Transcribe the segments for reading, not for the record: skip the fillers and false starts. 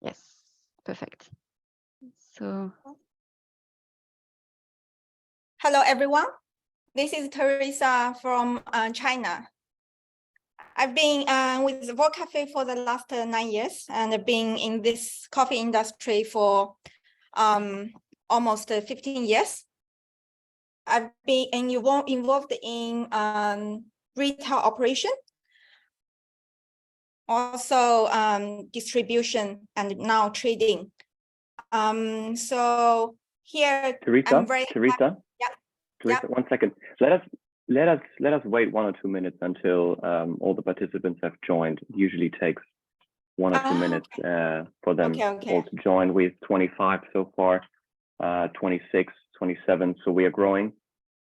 Yes, perfect. So, hello, everyone. This is Teresa from China. I've been with Volt Cafe for the last 9 years, and I've been in this coffee industry for almost 15 years. I've been involved in retail operation, also distribution, and now trading. So here, Teresa, I'm very Teresa, yeah. Teresa, 1 second. Let us wait 1 or 2 minutes until all the participants have joined. It usually takes 1 or 2 minutes for them all to join. We have 25 so far, 26, 27. So we are growing.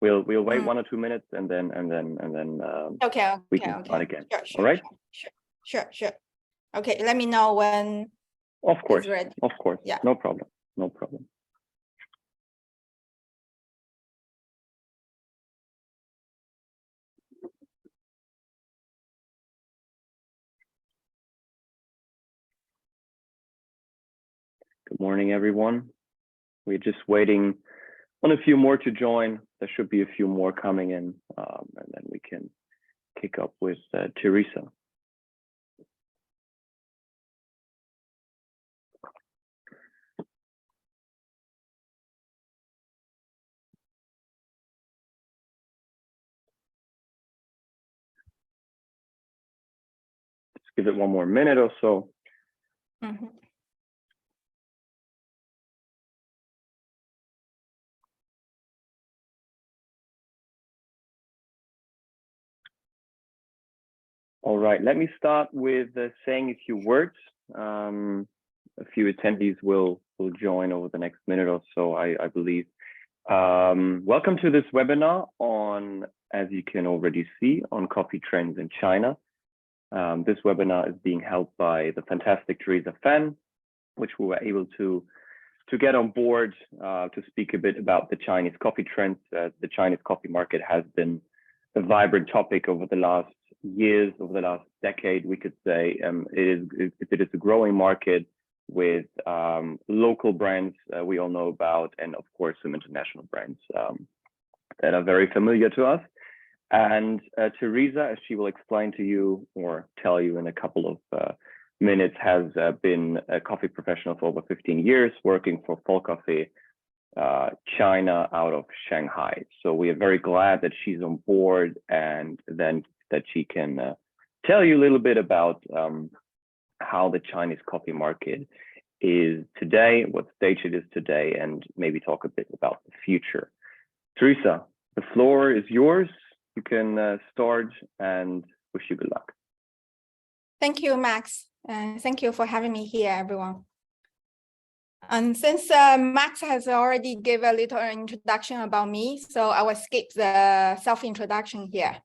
We'll wait 1 or 2 minutes and then we can start again. Sure, all right? Sure. Okay, let me know when. Of course. It's ready. Of course. Yeah. No problem. No problem. Good morning, everyone. We're just waiting on a few more to join. There should be a few more coming in, and then we can kick up with Teresa. Just give it 1 more minute or so. Mm-hmm. All right, let me start with saying a few words. A few attendees will join over the next minute or so, I believe. Welcome to this webinar on, as you can already see, on coffee trends in China. This webinar is being held by the fantastic Teresa Fan, which we were able to get on board to speak a bit about the Chinese coffee trends. The Chinese coffee market has been a vibrant topic over the last years, over the last decade, we could say. It is a growing market with local brands we all know about, and of course some international brands that are very familiar to us. And Teresa, as she will explain to you or tell you in a couple of minutes, has been a coffee professional for over 15 years, working for Volt Cafe China out of Shanghai. So we are very glad that she's on board, and then that she can tell you a little bit about how the Chinese coffee market is today, what stage it is today, and maybe talk a bit about the future. Teresa, the floor is yours. You can start, and wish you good luck. Thank you, Max. Thank you for having me here, everyone. And since Max has already gave a little introduction about me, so I will skip the self-introduction here.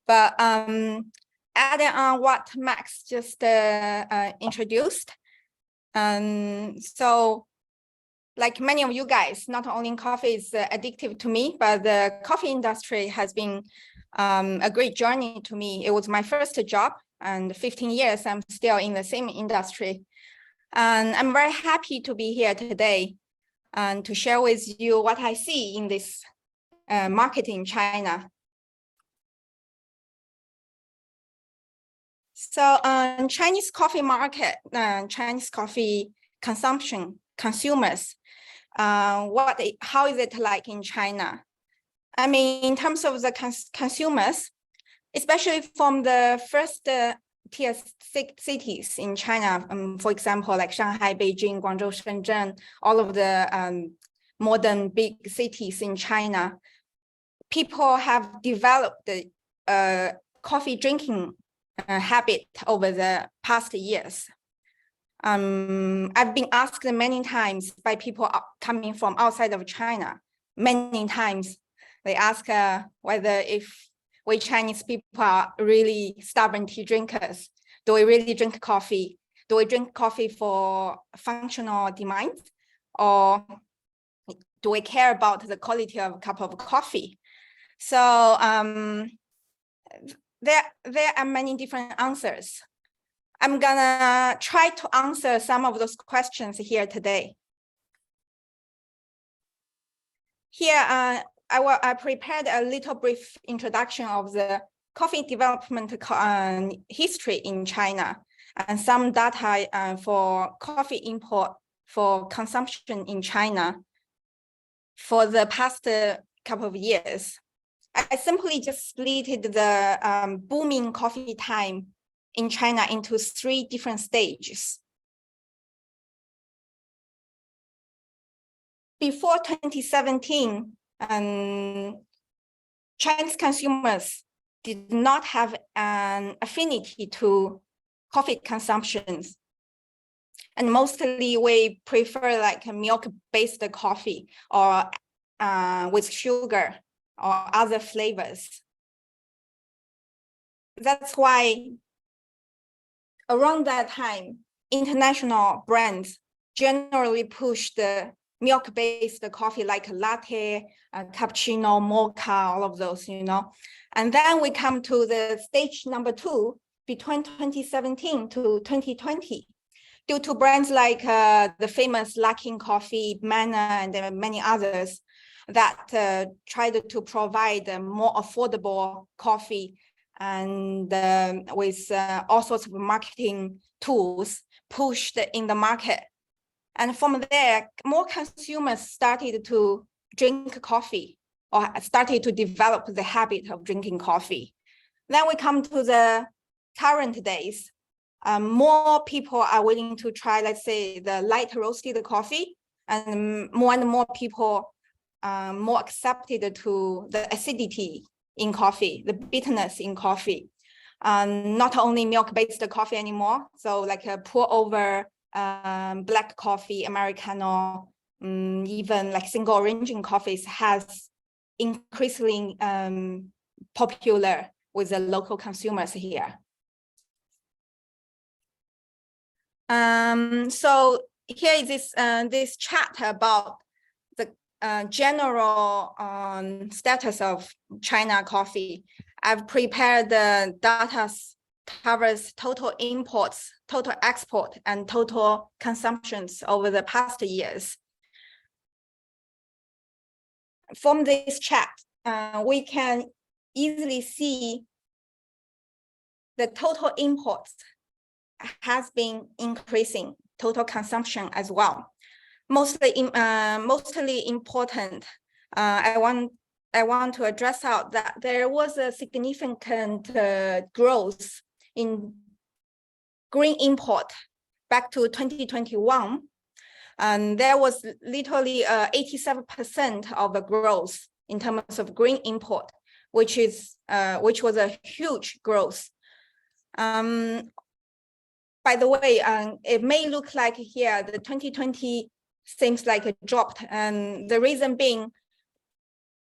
But adding on what Max just introduced, so like many of you guys, not only coffee is addictive to me, but the coffee industry has been a great journey to me. It was my first job, and 15 years I'm still in the same industry. And I'm very happy to be here today and to share with you what I see in this market in China. So Chinese coffee market, Chinese coffee consumption, consumers, how is it like in China? I mean, in terms of the consumers, especially from the first tier cities in China, for example, like Shanghai, Beijing, Guangzhou, Shenzhen, all of the modern big cities in China, people have developed the coffee drinking habit over the past years. I've been asked many times by people coming from outside of China. Many times they ask whether if we Chinese people are really stubborn tea drinkers. Do we really drink coffee? Do we drink coffee for functional demands? Or do we care about the quality of a cup of coffee? So there are many different answers. I'm gonna try to answer some of those questions here today. Here, I prepared a little brief introduction of the coffee development history in China and some data for coffee import for consumption in China for the past couple of years. I simply just split the booming coffee time in China into 3 different stages. Before 2017, Chinese consumers did not have an affinity to coffee consumptions. And mostly we prefer like a milk-based coffee or with sugar or other flavors. That's why around that time, international brands generally push the milk-based coffee like latte, cappuccino, mocha, all of those, you know. And then we come to the stage number 2 between 2017 to 2020. Due to brands like the famous Luckin Coffee, Manna, and many others that tried to provide a more affordable coffee and with all sorts of marketing tools pushed in the market. And from there, more consumers started to drink coffee or started to develop the habit of drinking coffee. Then we come to the current days. More people are willing to try, let's say, the light roasted coffee, and more people more accepted to the acidity in coffee, the bitterness in coffee. Not only milk-based coffee anymore, so like a pour over black coffee, Americano, even like single origin coffees has increasingly popular with the local consumers here. So here is this chart about the general status of China coffee. I've prepared the data covers total imports, total export, and total consumptions over the past years. From this chart, we can easily see the total imports has been increasing, total consumption as well. Mostly important, I want to address out that there was a significant growth in green import back to 2021. And there was literally 87% of the growth in terms of green import, which was a huge growth. By the way, it may look like here the 2020 seems like it dropped, and the reason being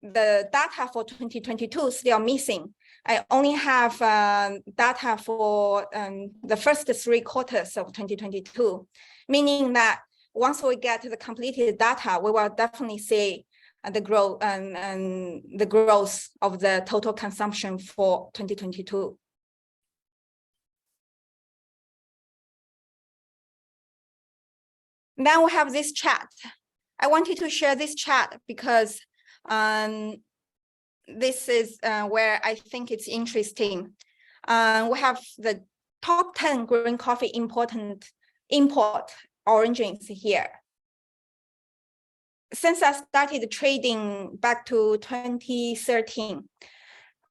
the data for 2022 is still missing. I only have data for the first 3 quarters of 2022, meaning that once we get the completed data, we will definitely see the growth and the growth of the total consumption for 2022. Then we have this chart. I wanted to share this chart because this is where I think it's interesting. We have the top 10 green coffee import origins here. Since I started trading back to 2013,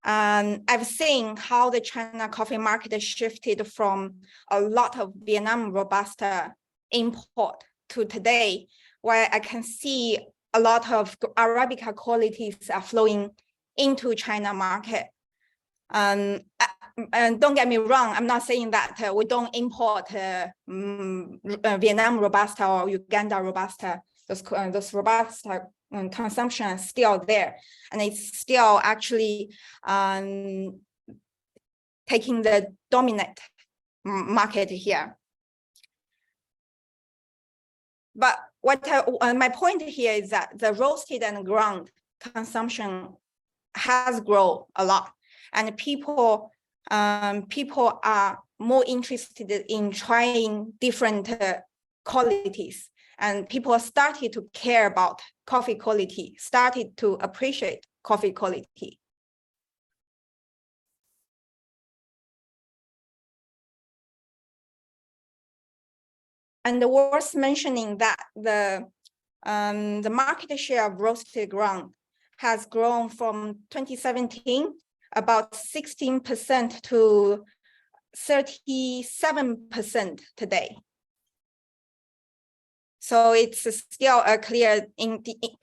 I've seen how the China coffee market shifted from a lot of Vietnam Robusta import to today, where I can see a lot of Arabica qualities are flowing into China market. And don't get me wrong, I'm not saying that we don't import Vietnam Robusta or Uganda Robusta. Those Robusta consumption is still there, and it's still actually taking the dominant market here. But what my point here is that the roasted and ground consumption has grown a lot, and people people are more interested in trying different qualities, and people started to care about coffee quality, started to appreciate coffee quality. And worth mentioning that the market share of roasted ground has grown from 2017, about 16% to 37% today. So it's still a clear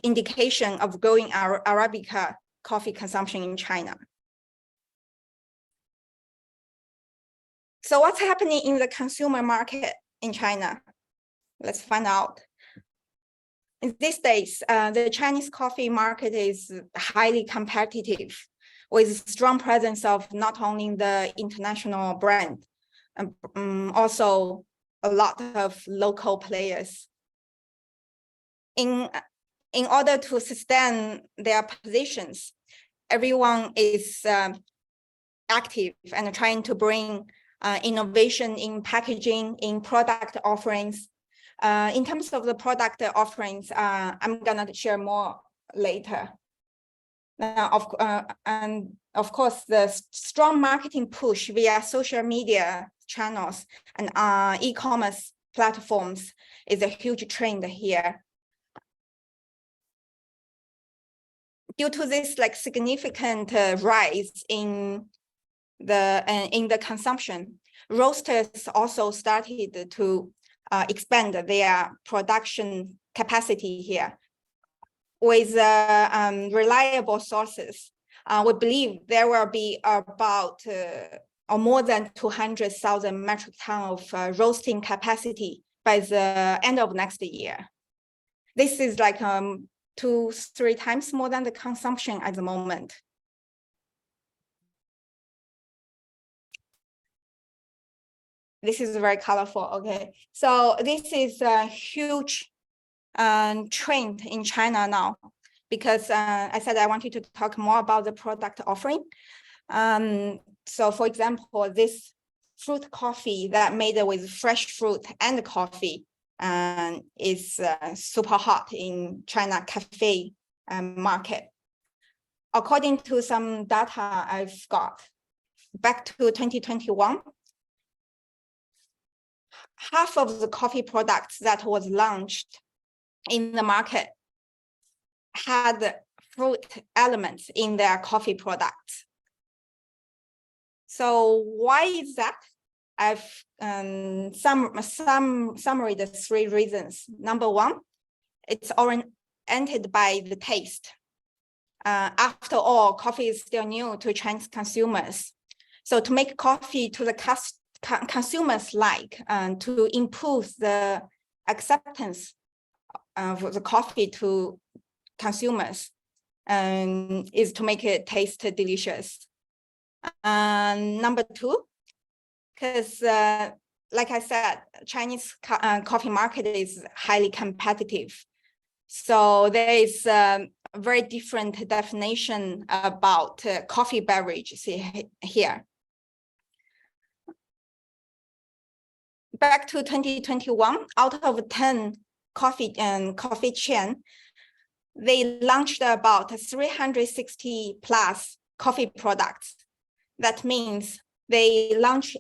indication of growing Arabica coffee consumption in China. So what's happening in the consumer market in China? Let's find out. In these days, the Chinese coffee market is highly competitive, with strong presence of not only the international brand, also a lot of local players. In order to sustain their positions, everyone is active and trying to bring innovation in packaging, in product offerings. In terms of the product offerings, I'm gonna share more later. Now, and of course, the strong marketing push via social media channels and e-commerce platforms is a huge trend here. Due to this significant rise in the consumption, roasters also started to expand their production capacity here. With reliable sources, we believe there will be about or more than 200,000 metric tons of roasting capacity by the end of next year. This is 2-3 times more than the consumption at the moment. This is very colorful, okay. So this is a huge trend in China now, because I said I wanted to talk more about the product offering. So for example, this fruit coffee that made with fresh fruit and coffee is super hot in China cafe market. According to some data I've got, back to 2021, half of the coffee products that was launched in the market had fruit elements in their coffee products. So why is that? I've summary the 3 reasons. Number one, it's oriented by the taste. After all, coffee is still new to Chinese consumers. So to make coffee to the consumers to improve the acceptance of the coffee to consumers is to make it taste delicious. Number two, because like I said, Chinese coffee market is highly competitive. So there is a very different definition about coffee beverage here. Back to 2021, out of 10 coffee chain, they launched about 360 plus coffee products. That means they launch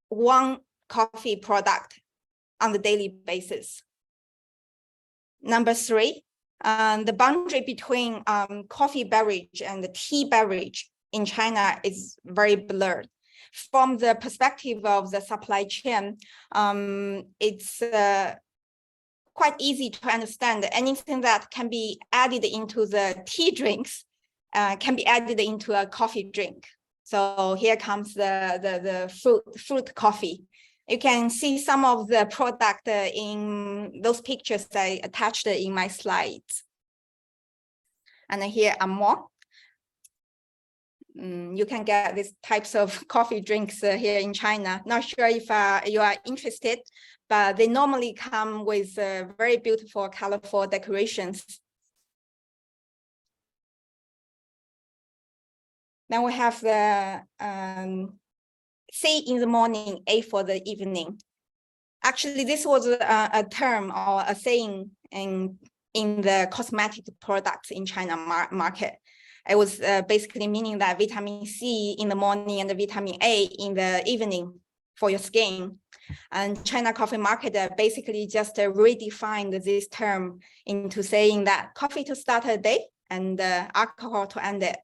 1 coffee product on the daily basis. Number 3, the boundary between coffee beverage and the tea beverage in China is very blurred. From the perspective of the supply chain, it's quite easy to understand that anything that can be added into the tea drinks can be added into a coffee drink. So here comes the fruit coffee. You can see some of the product in those pictures I attached in my slides. And here are more. You can get these types of coffee drinks here in China. Not sure if you are interested, but they normally come with very beautiful, colorful decorations. Then we have the C in the morning, A for the evening. Actually, this was a term or a saying in the cosmetic products in China market. It was basically meaning that vitamin C in the morning and the vitamin A in the evening for your skin. And China coffee market basically just redefined this term into saying that coffee to start a day and alcohol to end it.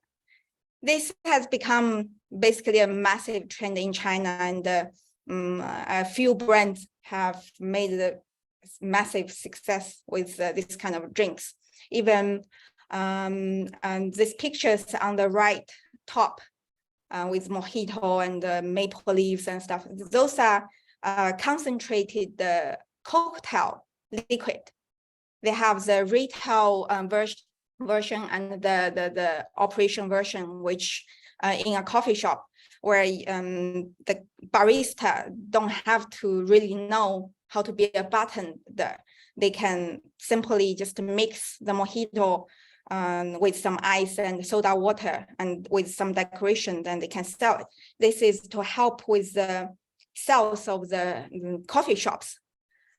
This has become basically a massive trend in China, and a few brands have made a massive success with this kind of drinks. Even and these pictures on the right top with mojito and maple leaves and stuff, those are concentrated cocktail liquid. They have the retail version and the operation version, which in a coffee shop where the barista don't have to really know how to be a bartender. They can simply just mix the mojito with some ice and soda water and with some decoration, then they can sell it. This is to help with the sales of the coffee shops.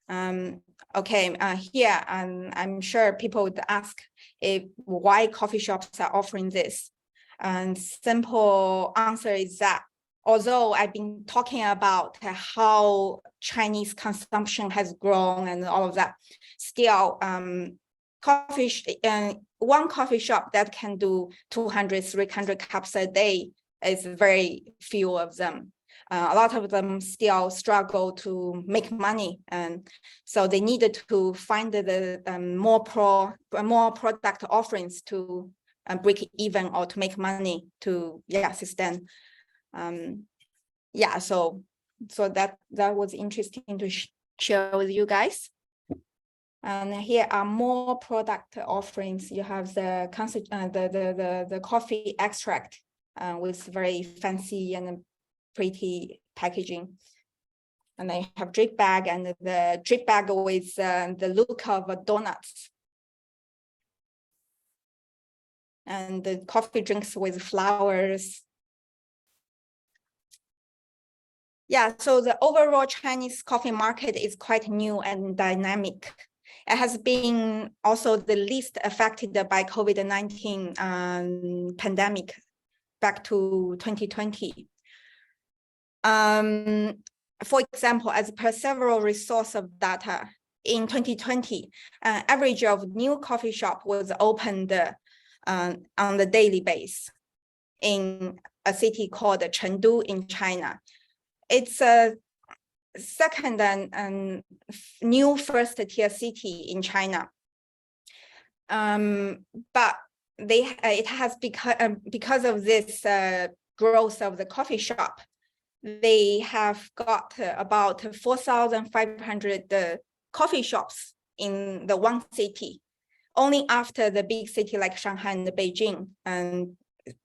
Here, I'm sure people would ask why coffee shops are offering this. And simple answer is that although I've been talking about how Chinese consumption has grown and all of that, still one coffee shop that can do 200, 300 cups a day is very few of them. A lot of them still struggle to make money, and so they needed to find the more product offerings to break even or to make money to sustain. So that was interesting to share with you guys. And here are more product offerings. You have the coffee extract with very fancy and pretty packaging. And I have drip bag, and the drip bag with the look of donuts. And the coffee drinks with flowers. Yeah, so the overall Chinese coffee market is quite new and dynamic. It has been also the least affected by COVID-19 pandemic back to 2020. For example, as per several resource of data, in 2020, average of new coffee shop was opened on the daily basis in a city called Chengdu in China. It's a second and new first tier city in China. But it has become, because of this growth of the coffee shop, they have got about 4,500 coffee shops in the one city, only after the big city like Shanghai and Beijing, and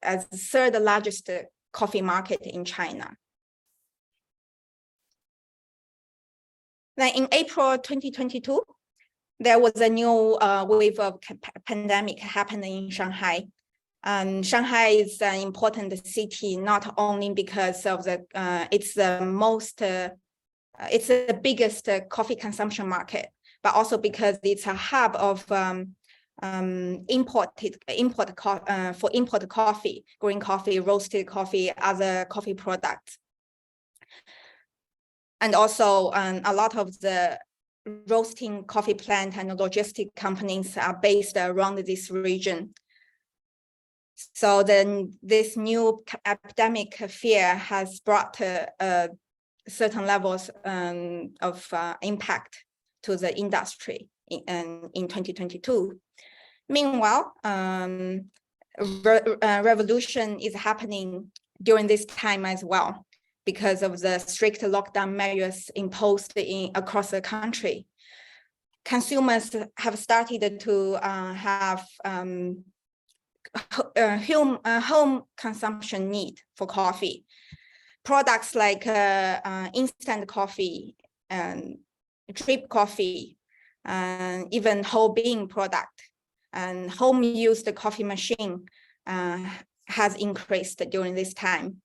as the third largest coffee market in China. Then in April 2022, there was a new wave of pandemic happening in Shanghai. Shanghai is an important city, not only because of it's the biggest coffee consumption market, but also because it's a hub of import coffee, green coffee, roasted coffee, other coffee products. And also a lot of the roasting coffee plant and logistic companies are based around this region. So then this new epidemic fear has brought certain levels of impact to the industry in 2022. Meanwhile, revolution is happening during this time as well, because of the strict lockdown measures imposed across the country. Consumers have started to have home consumption need for coffee. Products like instant coffee and drip coffee, and even whole bean product and home used coffee machine has increased during this time.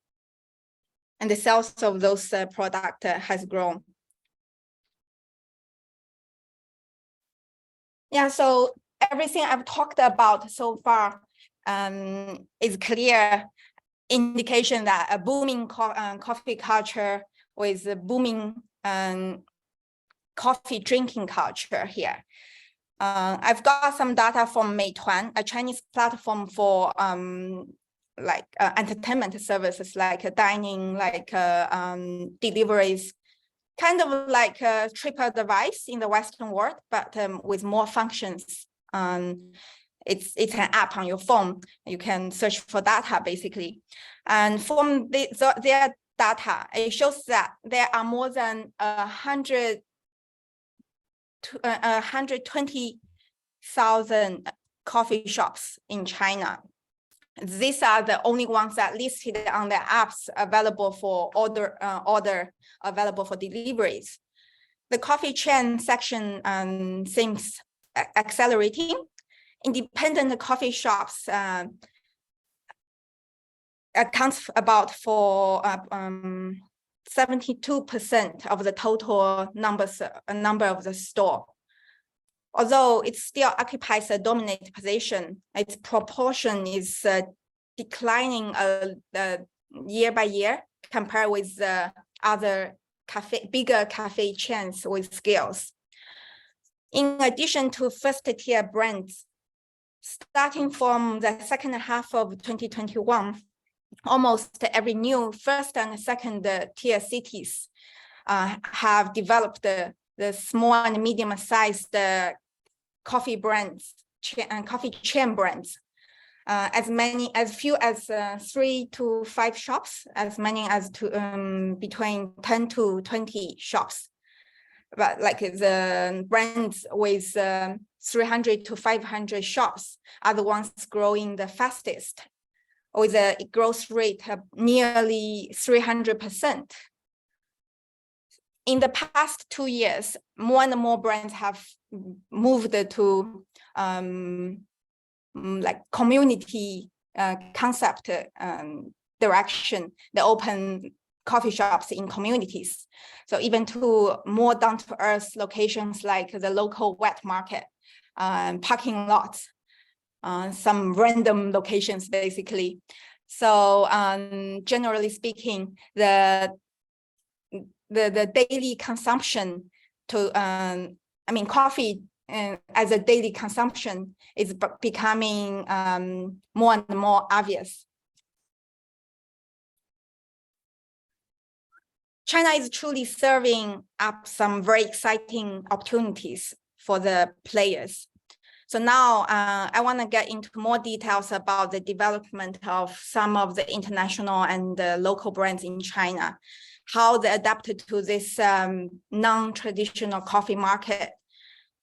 and the sales of those products has grown. Yeah, so everything I've talked about so far is clear indication that a booming coffee culture with a booming coffee drinking culture here. I've got some data from Meituan, a Chinese platform for entertainment services like dining, like deliveries, kind of like a TripAdvisor in the Western world, but with more functions. It's an app on your phone. You can search for data basically. And from their data, it shows that there are more than 120,000 coffee shops in China. These are the only ones that listed on the apps available for order available for deliveries. The coffee chain section seems accelerating. Independent coffee shops accounts about for 72% of the total number of the store. Although it still occupies a dominant position, its proportion is declining year by year compared with the other bigger cafe chains with scales. In addition to first-tier brands, starting from the second half of 2021, almost every new first and second-tier cities have developed the small and medium-sized coffee brands and coffee chain brands. As few as 3 to 5 shops, as many as between 10 to 20 shops. But like the brands with 300 to 500 shops are the ones growing the fastest, with a growth rate of nearly 300%. In the past 2 years, more and more brands have moved to like community concept direction. They open coffee shops in communities. So even to more down-to-earth locations like the local wet market, parking lots, some random locations basically. So generally speaking, the daily consumption coffee as a daily consumption is becoming more and more obvious. China is truly serving up some very exciting opportunities for the players. So now I want to get into more details about the development of some of the international and local brands in China, how they adapted to this non-traditional coffee market,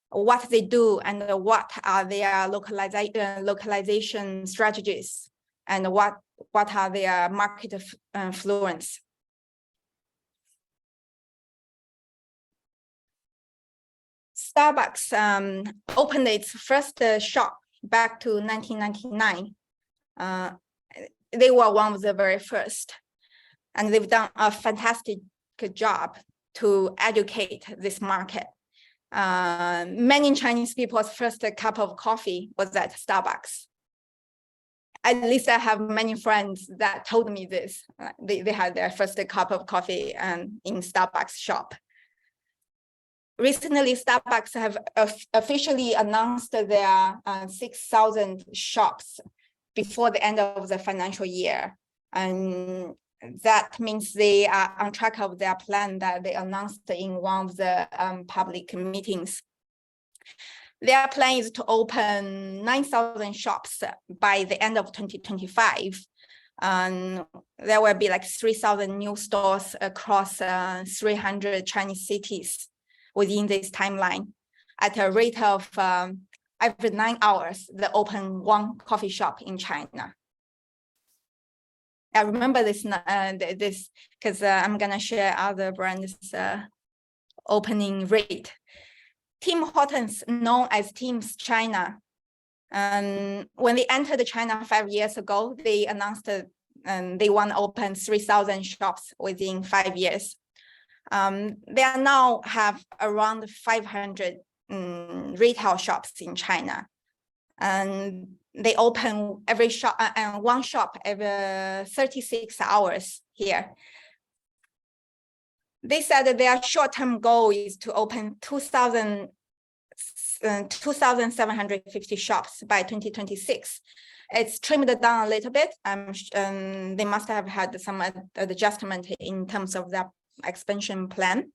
what they do, and what are their localization strategies, and what are their market influence. Starbucks opened its first shop back to 1999. They were one of the very first, and they've done a fantastic job to educate this market. Many Chinese people's first cup of coffee was at Starbucks. At least I have many friends that told me this. They had their first cup of coffee in Starbucks shop. Recently, Starbucks have officially announced their 6,000 shops before the end of the financial year. And that means they are on track of their plan that they announced in one of the public meetings. Their plan is to open 9,000 shops by the end of 2025. And there will be like 3,000 new stores across 300 Chinese cities within this timeline, at a rate of every 9 hours, they open one coffee shop in China. I remember this because I'm gonna share other brands' opening rate. Tim Hortons, known as Tim's China, when they entered China 5 years ago, they announced they want to open 3,000 shops within 5 years. They are now have around 500 retail shops in China, and they open every shop and one shop every 36 hours here. They said that their short-term goal is to open 2,750 shops by 2026. It's trimmed down a little bit. They must have had some adjustment in terms of their expansion plan.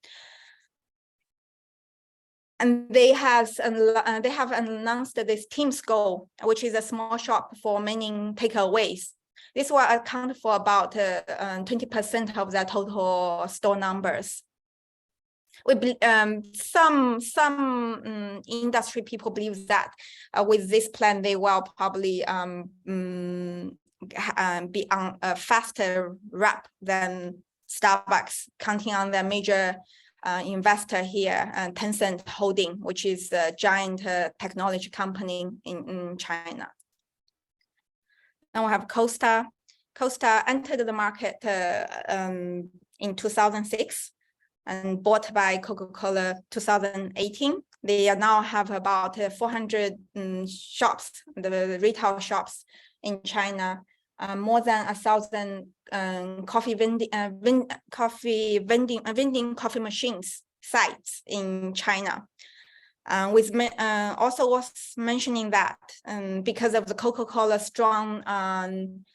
And they have announced this Team's Go, which is a small shop for many takeaways. This will account for about 20% of their total store numbers. Some industry people believe that with this plan, they will probably be on a faster ramp than Starbucks, counting on their major investor here, Tencent Holding, which is a giant technology company in China. Now we have Costa. Costa entered the market in 2006 and bought by Coca-Cola 2018. They now have about 400 shops, the retail shops in China, more than 1,000 coffee coffee machines sites in China. Also was mentioning that because of the Coca-Cola strong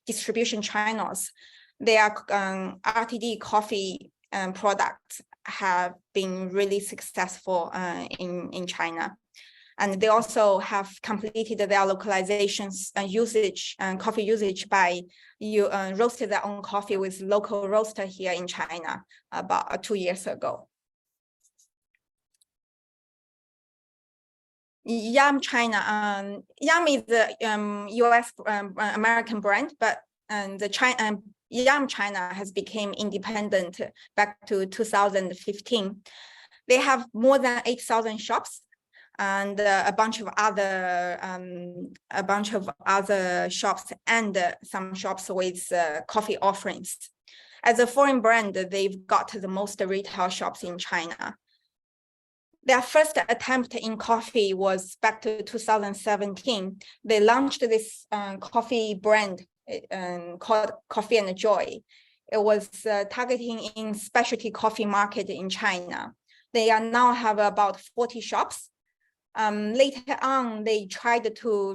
distribution channels, their RTD coffee products have been really successful in China. And they also have completed their localizations coffee usage by roasted their own coffee with local roaster here in China about 2 years ago. Yum China, Yum is the US American brand, but Yum China has become independent back to 2015. They have more than 8,000 shops and a bunch of other shops and some shops with coffee offerings. As a foreign brand, they've got the most retail shops in China. Their first attempt in coffee was back to 2017. They launched this coffee brand called Coffee and Joy. It was targeting in specialty coffee market in China. They are now have about 40 shops. Later on, they tried to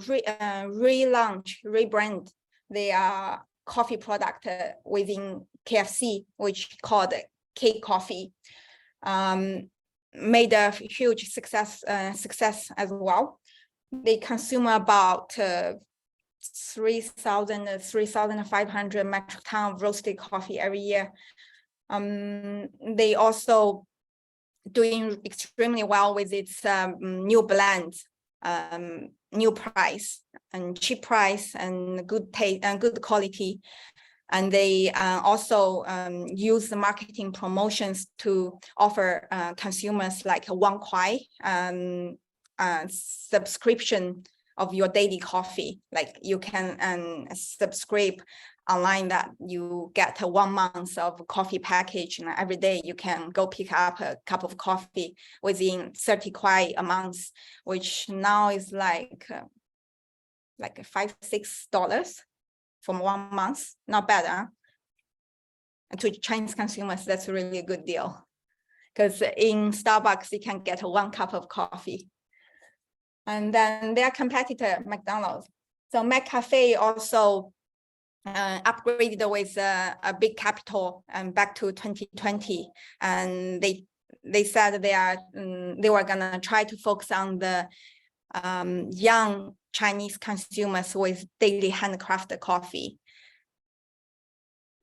rebrand their coffee product within KFC, which called K Coffee. Made a huge success as well. They consume about 3,500 metric tons of roasted coffee every year. They also doing extremely well with its new blends, new price and cheap price and good taste and good quality. And they also use the marketing promotions to offer consumers like a 1 kuai subscription of your daily coffee. Like you can subscribe online that you get 1 month of coffee package, and every day you can go pick up a cup of coffee within 30 kuai a month, which now is like $5-6 from 1 month. Not bad, huh? And to Chinese consumers, that's a really good deal, because in Starbucks you can get 1 cup of coffee. And then their competitor, McDonald's. So McCafe also upgraded with a big capital back to 2020, and they said they were gonna try to focus on the young Chinese consumers with daily handcrafted coffee.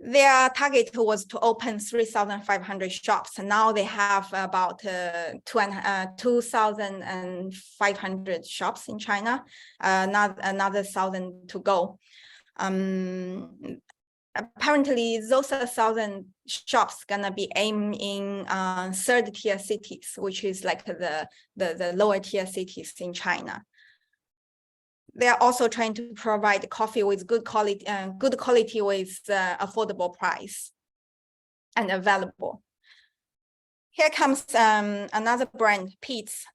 Their target was to open 3,500 shops, and now they have about 2,500 shops in China, another 1,000 to go. Apparently, those 1,000 shops gonna be aimed in third tier cities, which is like the lower tier cities in China. They are also trying to provide coffee with good quality with affordable price and available. Here comes another brand, Peet's.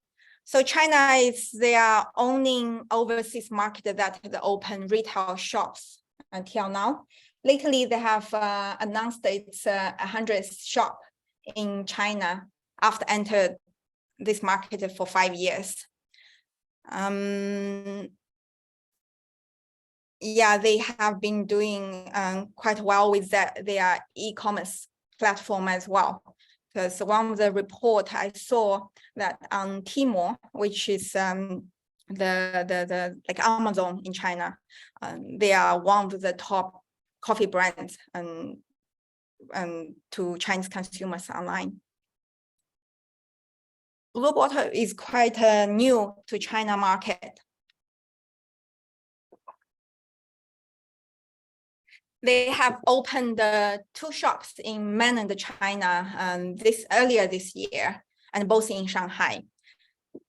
So China is their owning overseas market that has opened retail shops until now. Lately, they have announced its 100th shop in China after entered this market for 5 years. Yeah, they have been doing quite well with their e-commerce platform as well. Because one of the report I saw that on Tmall, which is the like Amazon in China, they are one of the top coffee brands and to Chinese consumers online. Blue Bottle is quite new to China market. They have opened 2 shops in mainland China earlier this year, and both in Shanghai.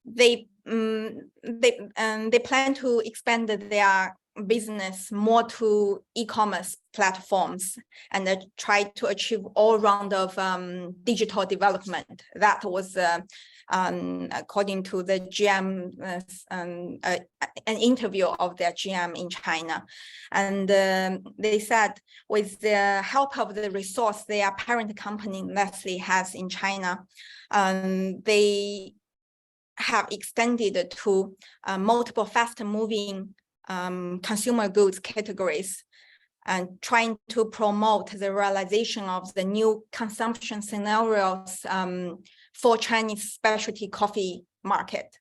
They plan to expand their business more to e-commerce platforms and try to achieve all round of digital development. That was according to the GM, an interview of their GM in China. And they said with the help of the resource their parent company Nestle has in China, they have extended to multiple fast-moving consumer goods categories and trying to promote the realization of the new consumption scenarios for Chinese specialty coffee market.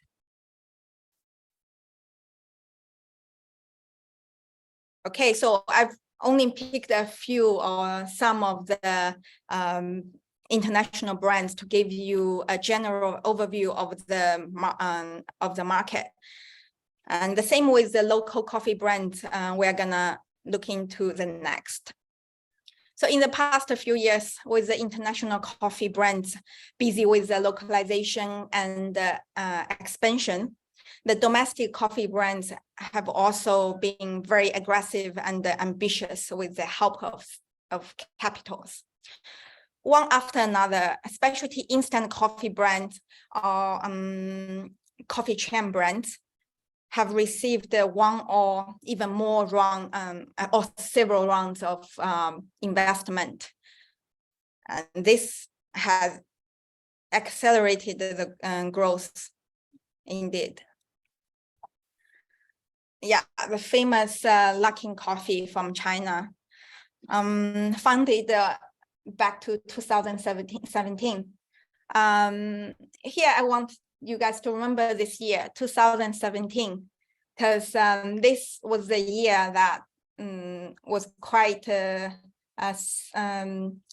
Okay, so I've only picked a few or some of the international brands to give you a general overview of the market. And the same with the local coffee brands, we're gonna look into the next. So in the past few years, with the international coffee brands busy with the localization and expansion, the domestic coffee brands have also been very aggressive and ambitious with the help of capitals. One after another, specialty instant coffee brands or coffee chain brands have received one or even more round or several rounds of investment. And this has accelerated the growth indeed. Yeah, the famous Luckin Coffee from China, founded back to 2017. Here I want you guys to remember this year, 2017, because this was the year that was quite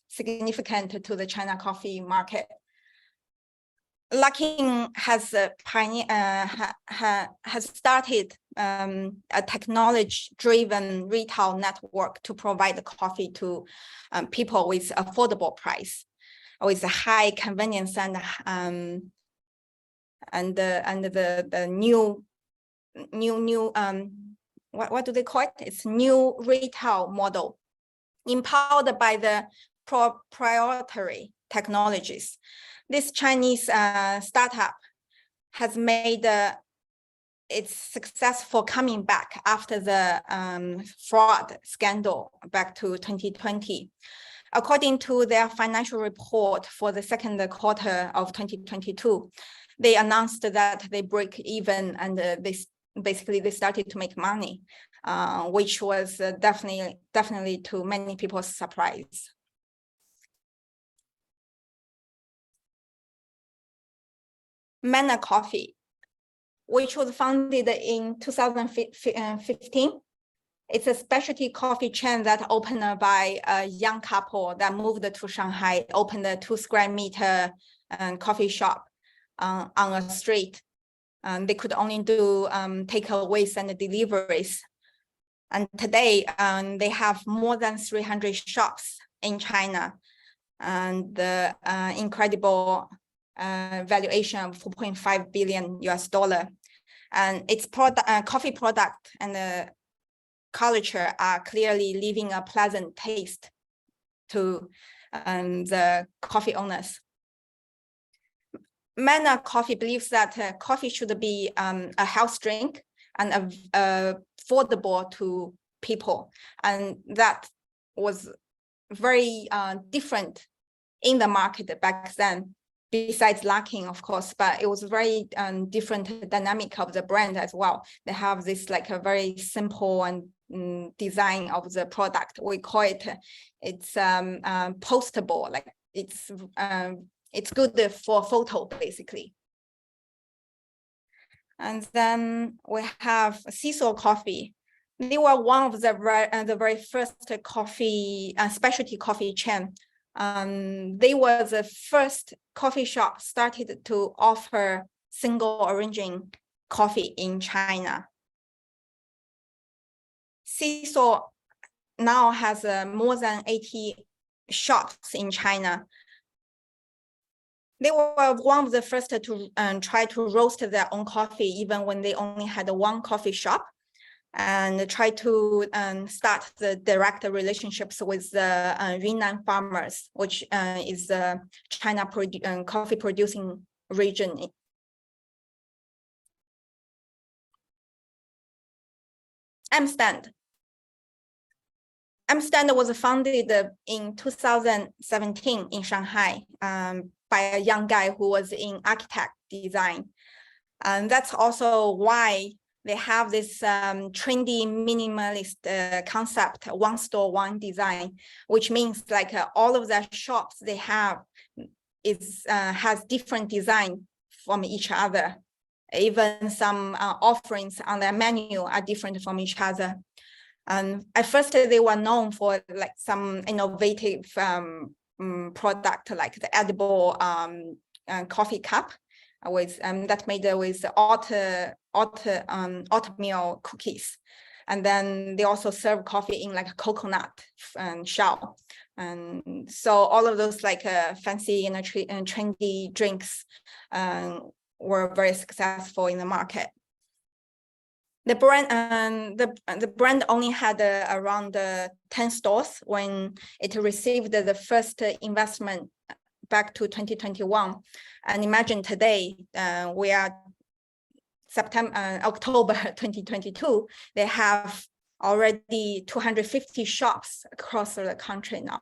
significant to the China coffee market. Luckin has has started a technology-driven retail network to provide the coffee to people with affordable price, with a high convenience and the new what do they call it? It's new retail model, empowered by the proprietary technologies. This Chinese startup has made its successful coming back after the fraud scandal back to 2020. According to their financial report for the second quarter of 2022, they announced that they break even and they started to make money, which was definitely to many people's surprise. Manna Coffee, which was founded in 2015. It's a specialty coffee chain that opened by a young couple that moved to Shanghai, opened a 2 square meter coffee shop on a street. They could only do takeaways and deliveries. And today they have more than 300 shops in China and the incredible valuation of $4.5 billion. and its coffee product and the culture are clearly leaving a pleasant taste to the coffee owners. Manna Coffee believes that coffee should be a health drink and affordable to people, and that was very different in the market back then, besides lacking, of course, but it was very different dynamic of the brand as well. They have this like a very simple and design of the product. We call it, it's postable, like it's good for photo basically. And then we have Cecil Coffee. They were one of the very first coffee, specialty coffee chain. They were the first coffee shop started to offer single origin coffee in China. Cecil now has more than 80 shops in China. They were one of the first to try to roast their own coffee, even when they only had one coffee shop, and try to start the direct relationships with the Yunnan farmers, which is the China coffee producing region. Amstand was founded in 2017 in Shanghai by a young guy who was in architect design. And that's also why they have this trendy minimalist concept, one store, one design, which means like all of the shops they have has different design from each other. Even some offerings on their menu are different from each other. At first, they were known for like some innovative product, like the edible coffee cup with that made with oatmeal cookies, and then they also serve coffee in like a coconut shell. And so all of those like fancy and trendy drinks were very successful in the market. The brand the brand only had around 10 stores when it received the first investment back to 2021. And imagine today, we are October 2022, they have already 250 shops across the country now.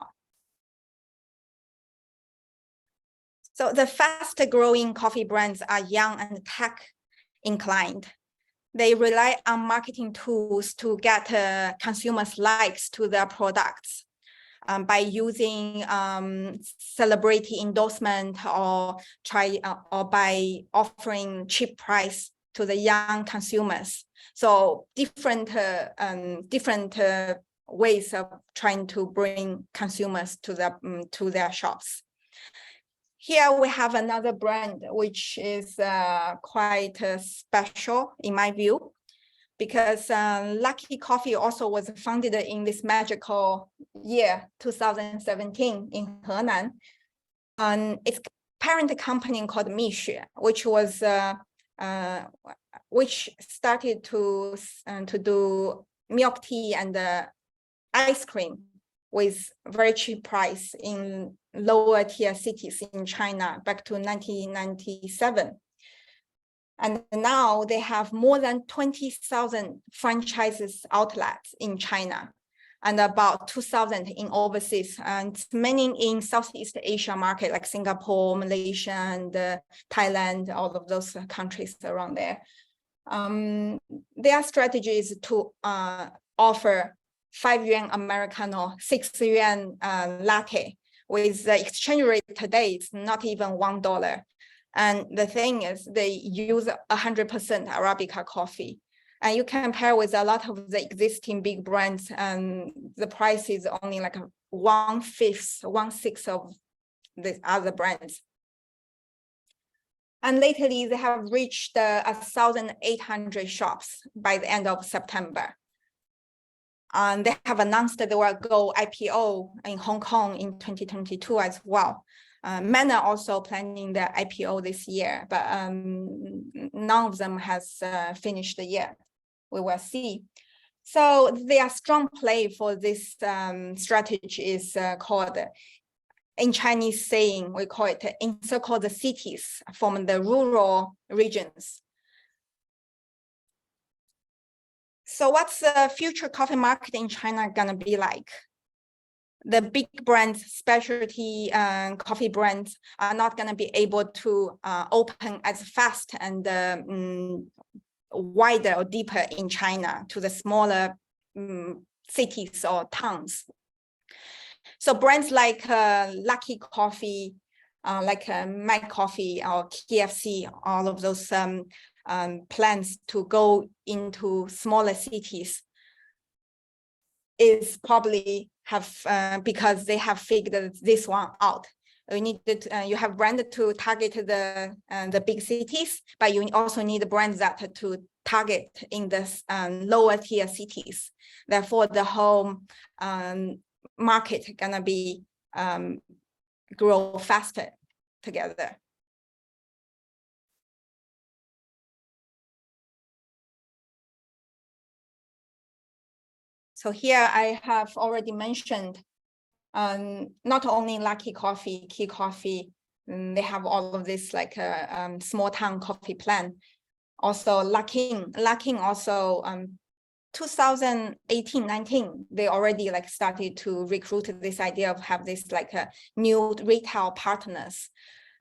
So the fast growing coffee brands are young and tech inclined. They rely on marketing tools to get consumers' likes to their products by using celebrity endorsement or by offering cheap price to the young consumers. So different ways of trying to bring consumers to their shops. Here we have another brand, which is quite special in my view, because Lucky Coffee also was founded in this magical year, 2017 in Henan. Its parent company called Mixue, which started to do milk tea and ice cream with very cheap price in lower tier cities in China back to 1997. And now they have more than 20,000 franchises outlets in China and about 2,000 in overseas, and many in Southeast Asia market like Singapore, Malaysia, and Thailand, all of those countries around there. Their strategy is to offer 5 yuan Americano, 6 yuan latte. With the exchange rate today, it's not even $1. And the thing is, they use 100% Arabica coffee. And you compare with a lot of the existing big brands, and the price is only like 1/6 of the other brands. And lately, they have reached 1,800 shops by the end of September. And they have announced that they will go IPO in Hong Kong in 2022 as well. Many are also planning their IPO this year, but none of them has finished the year. We will see. So their strong play for this strategy is called, in Chinese saying, we call it encircle the cities from the rural regions. So what's the future coffee market in China gonna be like? The big brands, specialty coffee brands are not gonna be able to open as fast and wider or deeper in China to the smaller cities or towns. So brands like Lucky Coffee, like Mac Coffee or KFC, all of those plans to go into smaller cities is probably have because they have figured this one out. You need you have brand to target the big cities, but you also need brands that to target in the lower tier cities. Therefore, the whole market gonna be grow faster together. So here I have already mentioned not only Lucky Coffee, Key Coffee, they have all of this like a small town coffee plan. Also Luckin also 2018-19, they already like started to recruit this idea of have this like a new retail partners.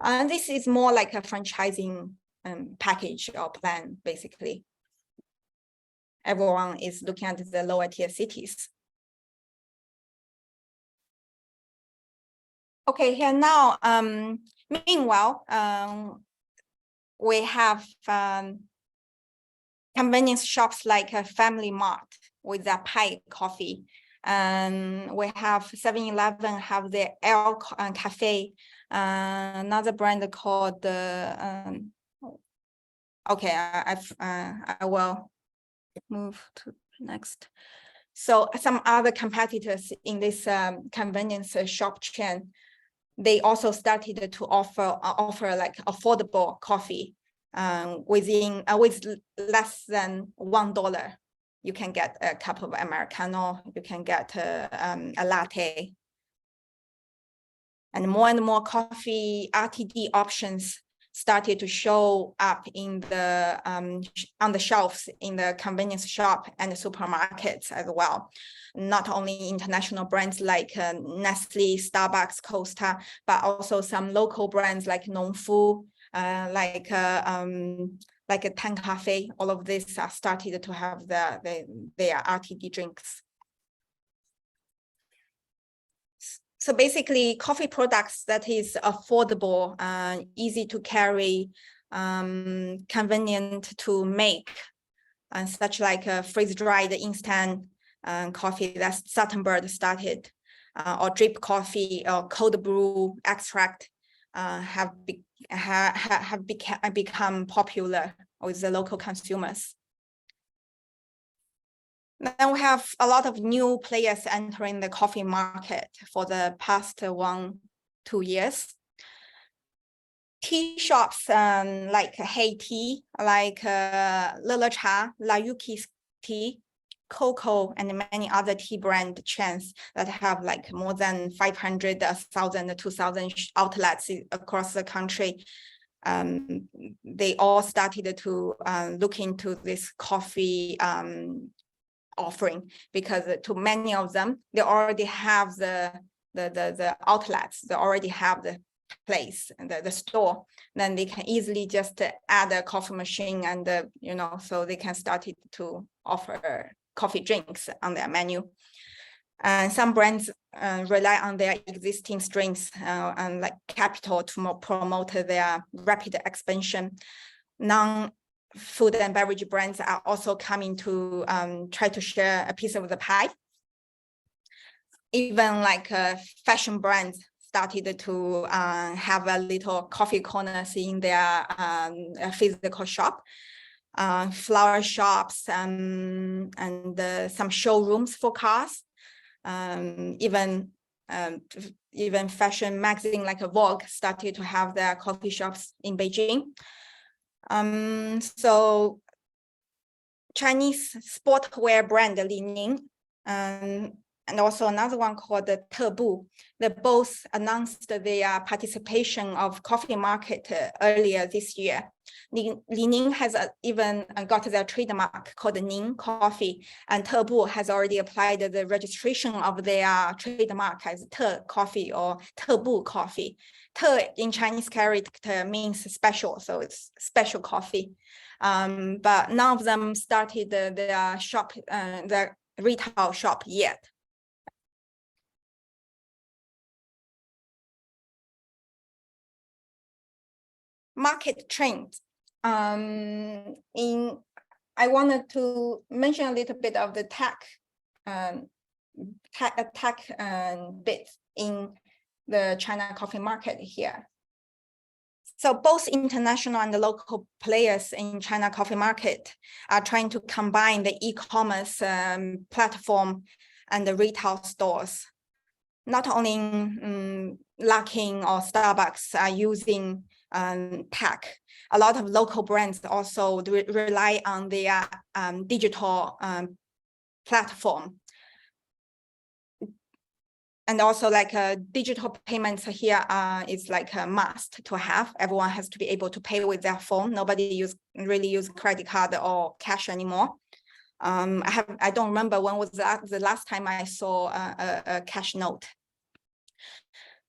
And this is more like a franchising package or plan, basically. Everyone is looking at the lower tier cities. Okay, here now, meanwhile, we have convenience shops like a Family Mart with their Pai Coffee. And we have 7-Eleven have the L Cafe, another brand called okay, I will move to next. So some other competitors in this convenience shop chain, they also started to offer like affordable coffee with less than $1. You can get a cup of Americano, you can get a latte. And more coffee RTD options started to show up in the on the shelves in the convenience shop and the supermarkets as well. Not only international brands like Nestle, Starbucks, Costa, but also some local brands like Nongfu, like a Tan Cafe. All of this are started to have their RTD drinks. So basically, coffee products that is affordable, easy to carry, convenient to make, such like a freeze-dried instant coffee that Suttonbird started, or drip coffee or cold brew extract have become popular with the local consumers. Then we have a lot of new players entering the coffee market for the past 1-2 years. Tea shops like Hey Tea, like Le Cha, La Yuki Tea, Coco, and many other tea brand chains that have like more than 500, 1,000, 2,000 outlets across the country. They all started to look into this coffee offering, because to many of them, they already have the outlets, they already have the place and the store. Then they can easily just add a coffee machine and so they can start to offer coffee drinks on their menu. And some brands rely on their existing strengths and like capital to promote their rapid expansion. Non-food and beverage brands are also coming to try to share a piece of the pie. Even like fashion brands started to have a little coffee corners in their physical shop. Flower shops and some showrooms for cars. Even even fashion magazine like Vogue started to have their coffee shops in Beijing. So Chinese sportswear brand Li Ning, and also another one called the Tebu. They both announced their participation of coffee market earlier this year. Li Ning has even got their trademark called Ning Coffee, and Tebu has already applied the registration of their trademark as Te Coffee or Tebu Coffee. Te in Chinese character means special, so it's special coffee. But none of them started their shop, their retail shop yet. Market trends. I wanted to mention a little bit of the tech bits in the China coffee market here. So both international and the local players in China coffee market are trying to combine the e-commerce platform and the retail stores. Not only Luckin or Starbucks are using tech. A lot of local brands also rely on their digital platform. And also like digital payments here is like a must to have. Everyone has to be able to pay with their phone. Nobody really use credit card or cash anymore. I don't remember when was the last time I saw a cash note.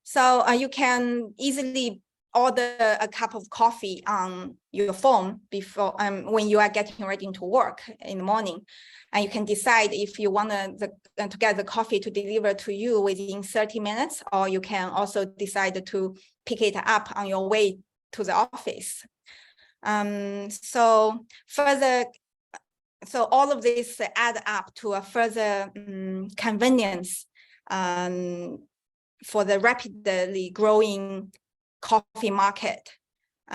So you can easily order a cup of coffee on your phone before when you are getting ready to work in the morning, and you can decide if you want to get the coffee to deliver to you within 30 minutes, or you can also decide to pick it up on your way to the office. So all of this add up to a further convenience for the rapidly growing coffee market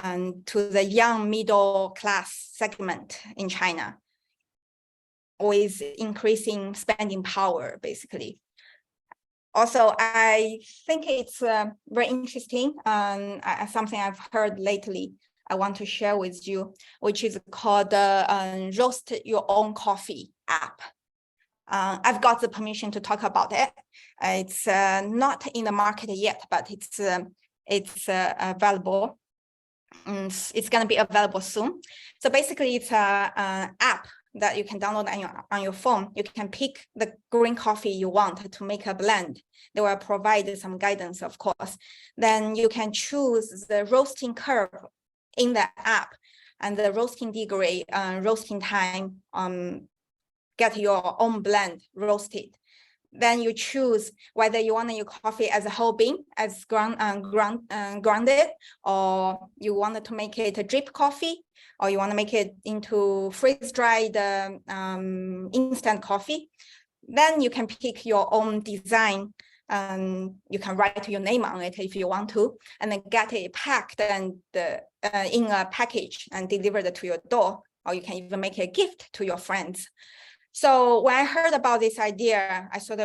and to the young middle class segment in China, with increasing spending power, basically. Also, I think it's very interesting and something I've heard lately I want to share with you, which is called the Roast Your Own Coffee app. I've got the permission to talk about it. It's not in the market yet, but it's available. It's going to be available soon. So basically, it's an app that you can download on your phone. You can pick the green coffee you want to make a blend. They will provide some guidance, of course. Then you can choose the roasting curve in the app and the roasting degree, roasting time, get your own blend roasted. Then you choose whether you want your coffee as a whole bean, as grounded, or you want to make it a drip coffee, or you want to make it into freeze-dried instant coffee. Then you can pick your own design. You can write your name on it if you want to, and then get it packed and in a package and delivered to your door, or you can even make a gift to your friends. So when I heard about this idea, I thought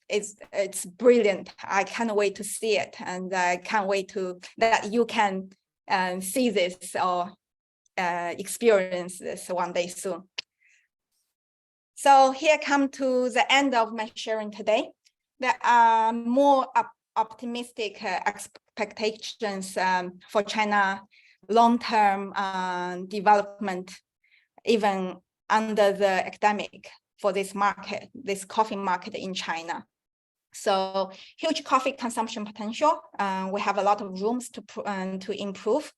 it's brilliant. I can't wait to see it, and I can't wait that you can see this or experience this one day soon. So here come to the end of my sharing today. There are more optimistic expectations for China long-term development, even under the academic, for this market, this coffee market in China. So huge coffee consumption potential. We have a lot of rooms to improve.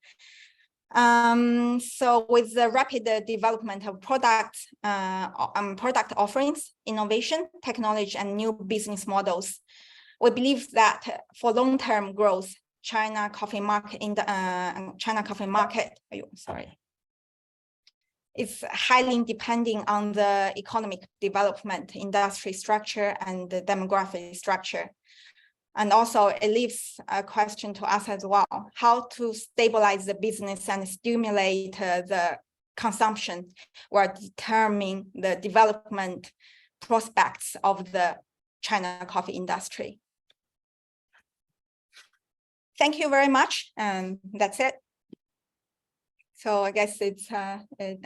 So with the rapid development of products, product offerings, innovation, technology, and new business models, we believe that for long-term growth, China coffee market is highly depending on the economic development, industry structure, and the demographic structure. And also it leaves a question to us as well, how to stabilize the business and stimulate the consumption while determining the development prospects of the China coffee industry. thank you very much, and that's it. So I guess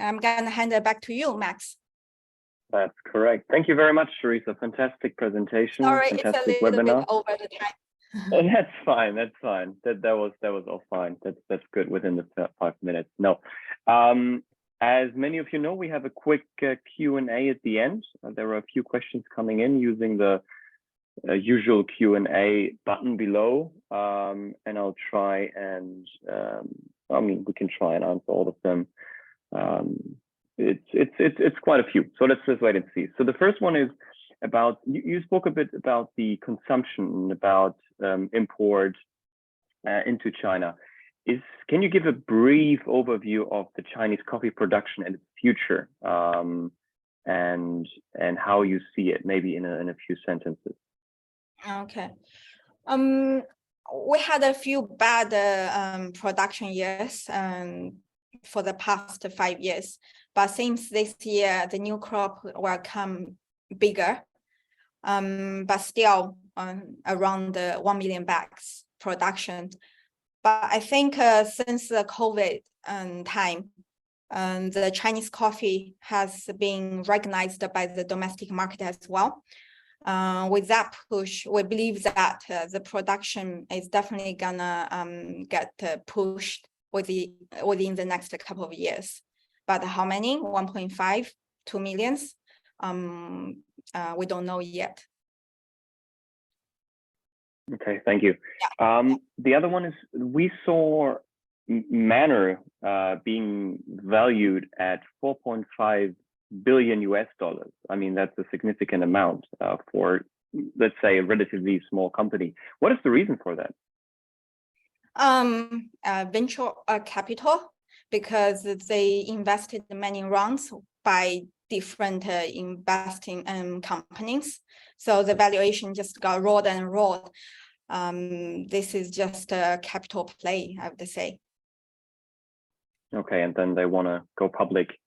I'm gonna hand it back to you, Max. That's correct. Thank you very much, Teresa. Fantastic presentation. Sorry, fantastic it's a little webinar. bit over the time. And that's fine. That's fine. That was all fine. That's good within the 5 minutes. No, as many of you know, we have a quick Q&A at the end. There are a few questions coming in using the usual Q&A button below, and I'll try and I mean, we can try and answer all of them. It's quite a few. So let's just wait and see. So the first one is about, you spoke a bit about the consumption, about import into China. Can you give a brief overview of the Chinese coffee production and its future, and how you see it, maybe in a few sentences? Okay. We had a few bad production years for the past 5 years, but since this year, the new crop will come bigger, but still around 1 million bags production. But I think since the COVID time, the Chinese coffee has been recognized by the domestic market as well. With that push, we believe that the production is definitely gonna get pushed within the next couple of years. But how many? 1.5, 2 millions? We don't know yet. Okay, thank you. Yeah. The other one is, we saw Manor being valued at $4.5 billion US. I mean, that's a significant amount for, let's say, a relatively small company. What is the reason for that? Venture capital, because they invested in many rounds by different investing companies. So the valuation just got rolled and rolled. This is just a capital play, I would say. Okay, and then they want to go public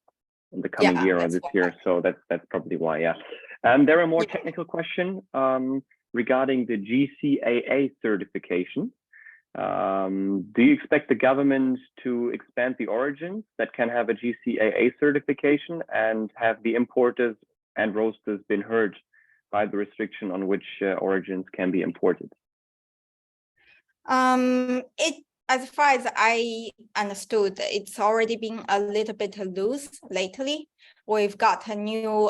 in the coming year or this year, so that's probably why. Yeah. There are more technical questions regarding the GCAA certification. Do you expect the government to expand the origins that can have a GCAA certification, and have the importers and roasters been hurt by the restriction on which origins can be imported? As far as I understood, it's already been a little bit loose lately. We've got a new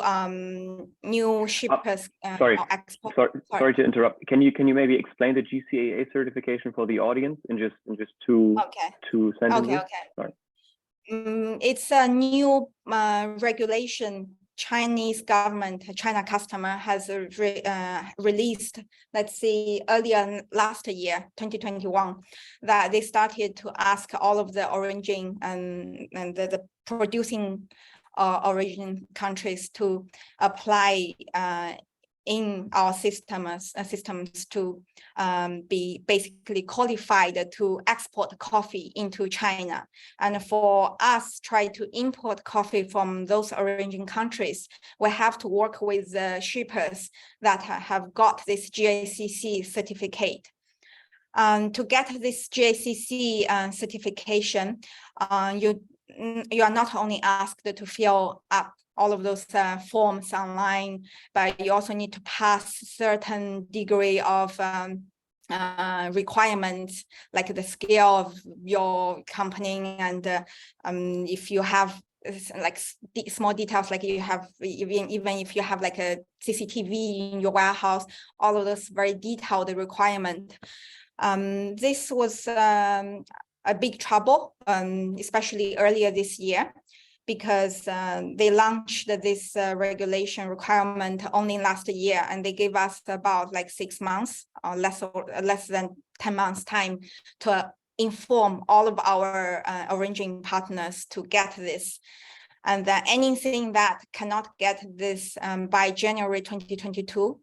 shippers. Sorry to interrupt. Can you maybe explain the GCAA certification for the audience in just two sentences? Okay. Sorry. It's a new regulation. Chinese government, China customer has released, let's see, earlier last year, 2021, that they started to ask all of the origin and the producing origin countries to apply in our systems to be basically qualified to export coffee into China. And for us try to import coffee from those origin countries, we have to work with the shippers that have got this GACC certificate. To get this GACC certification, you are not only asked to fill up all of those forms online, but you also need to pass certain degree of requirements, like the scale of your company, and if you have like small details, like you have even if you have like a CCTV in your warehouse, all of those very detailed requirement. This was a big trouble, especially earlier this year, because they launched this regulation requirement only last year, and they gave us about like 6 months or less than 10 months time to inform all of our origin partners to get this. And that anything that cannot get this by January 2022,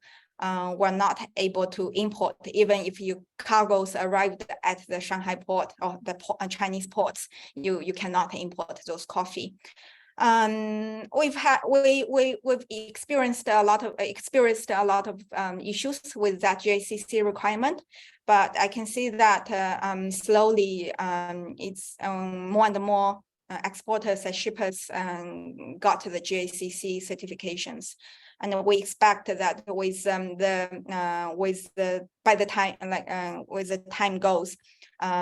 we're not able to import. Even if your cargoes arrived at the Shanghai port or the Chinese ports, you cannot import those coffee. We've experienced a lot of issues with that GACC requirement, but I can see that slowly it's more and more exporters and shippers got to the GACC certifications, and we expect that with the time goes,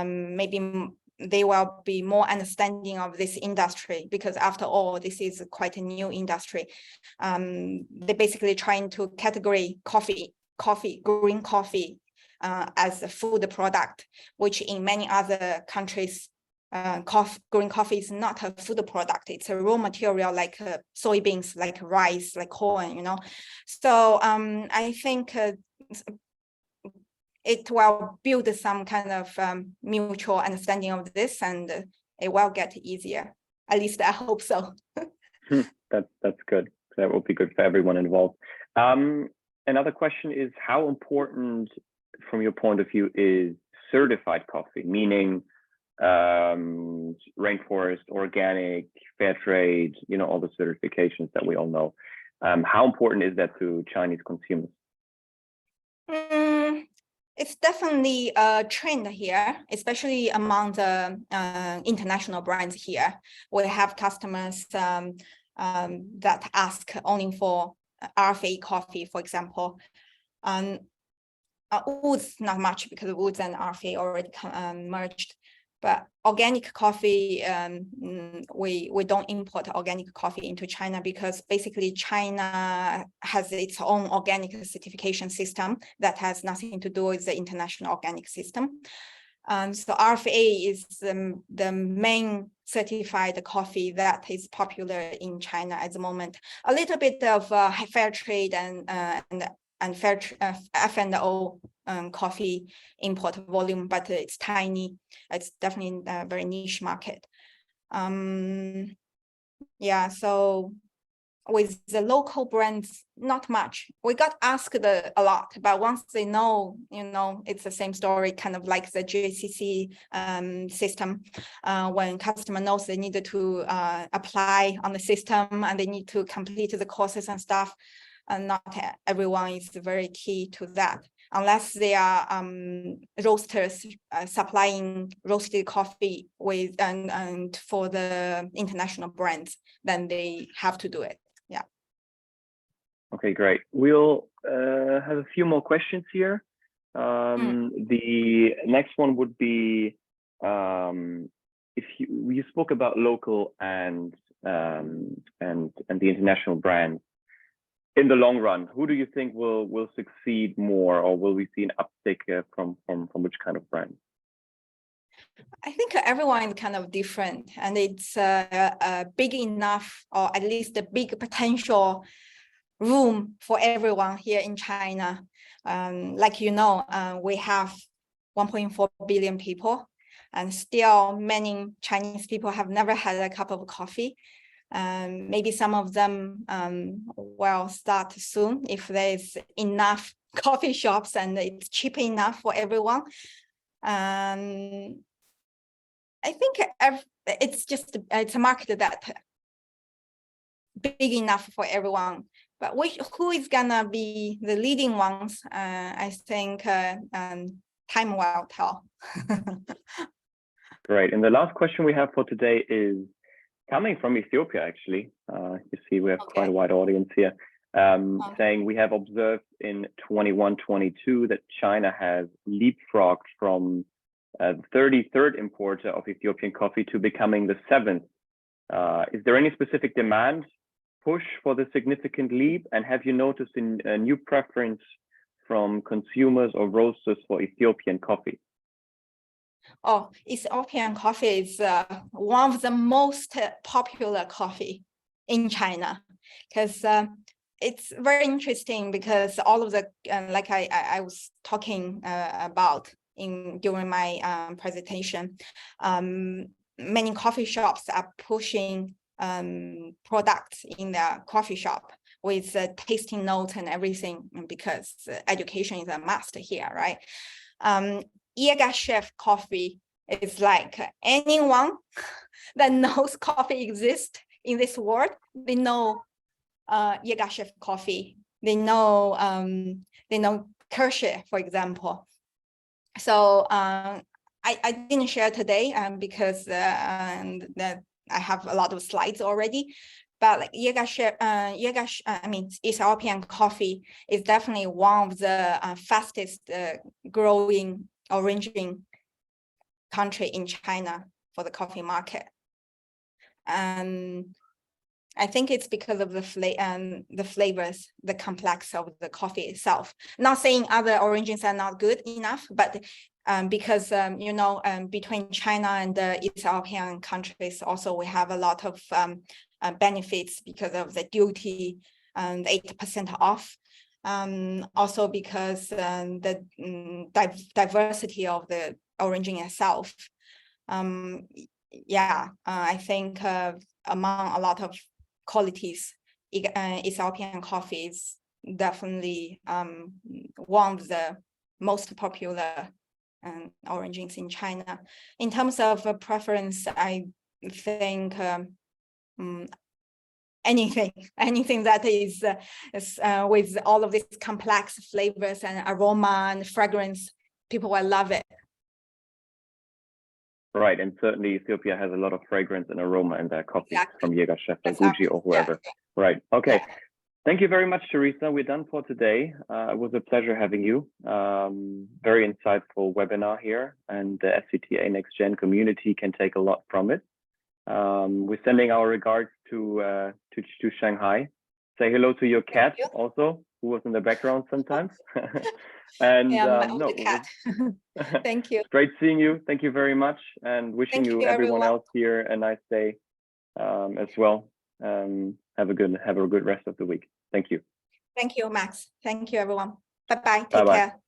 maybe they will be more understanding of this industry, because after all, this is quite a new industry. They're basically trying to categorize green coffee as a food product, which in many other countries, green coffee is not a food product. It's a raw material like soybeans, like rice, like corn, you know. So I think it will build some kind of mutual understanding of this, and it will get easier. At least I hope so. That's good. That will be good for everyone involved. Another question is, how important, from your point of view, is certified coffee, meaning rainforest, organic, fair trade, you know, all the certifications that we all know. How important is that to Chinese consumers? It's definitely a trend here, especially among the international brands here. We have customers that ask only for RFA coffee, for example. Woods, not much, because Woods and RFA already merged. But organic coffee, we don't import organic coffee into China, because basically China has its own organic certification system that has nothing to do with the international organic system. So RFA is the main certified coffee that is popular in China at the moment. A little bit of fair trade and F&O coffee import volume, but it's tiny. It's definitely a very niche market. Yeah, so with the local brands, not much. We got asked a lot, but once they know, you know, it's the same story, kind of like the GACC system. When customer knows they need to apply on the system and they need to complete the courses and stuff, and not everyone is very key to that, unless they are roasters supplying roasted coffee with and for the international brands, then they have to do it. Yeah. Okay, great. We'll have a few more questions here. The next one would be, if you spoke about local and the international brands. In the long run, who do you think will succeed more, or will we see an uptick from which kind of brand? I think everyone is kind of different, and it's big enough, or at least a big potential room for everyone here in China. Like you know, we have 1.4 billion people, and still many Chinese people have never had a cup of coffee. Maybe some of them will start soon if there's enough coffee shops and it's cheap enough for everyone. I think it's a market that big enough for everyone. But who is gonna be the leading ones? I think time will tell. Great. And the last question we have for today is coming from Ethiopia, actually. You see, we have quite a wide audience here, saying we have observed in 21-22 that China has leapfrogged from the 33rd importer of Ethiopian coffee to becoming the 7th. Is there any specific demand push for the significant leap? And have you noticed a new preference from consumers or roasters for Ethiopian coffee? Oh, Ethiopian coffee is one of the most popular coffee in China, because it's very interesting, because all of the, like I was talking about during my presentation, many coffee shops are pushing products in their coffee shop with tasting notes and everything, because education is a must here, right? Yaga Chef coffee is like anyone that knows coffee exists in this world, they know Jägerchef coffee. They know Kirsche, for example. So I didn't share today because that I have a lot of slides already. But like Jägerchef, Ethiopian coffee is definitely one of the fastest growing origin country in China for the coffee market. And I think it's because of the flavors, the complex of the coffee itself. Not saying other origins are not good enough, but because between China and the Ethiopian countries, also we have a lot of benefits because of the duty and 8% off. Also because the diversity of the origin itself. I think among a lot of qualities, Ethiopian coffee is definitely one of the most popular origins in China. In terms of preference, I think anything that is with all of these complex flavors and aroma and fragrance, people will love it. Right, and certainly Ethiopia has a lot of fragrance and aroma in their coffee from Jägerchef or Exactly. Guji or whoever. Yeah. Right, okay. Yeah. Thank you very much, Teresa. We're done for today. It was a pleasure having you. Very insightful webinar here, and the SCTA NextGen community can take a lot from it. We're sending our regards to Shanghai. Say hello to your cat also, who was in the background sometimes. And cat. Thank you. Great seeing you. Thank you very much, and wishing you everyone else here a nice day as well. Have a good rest of the week. Thank you. Thank you, Max. Thank you, everyone. Bye-bye. Take Bye-bye. care.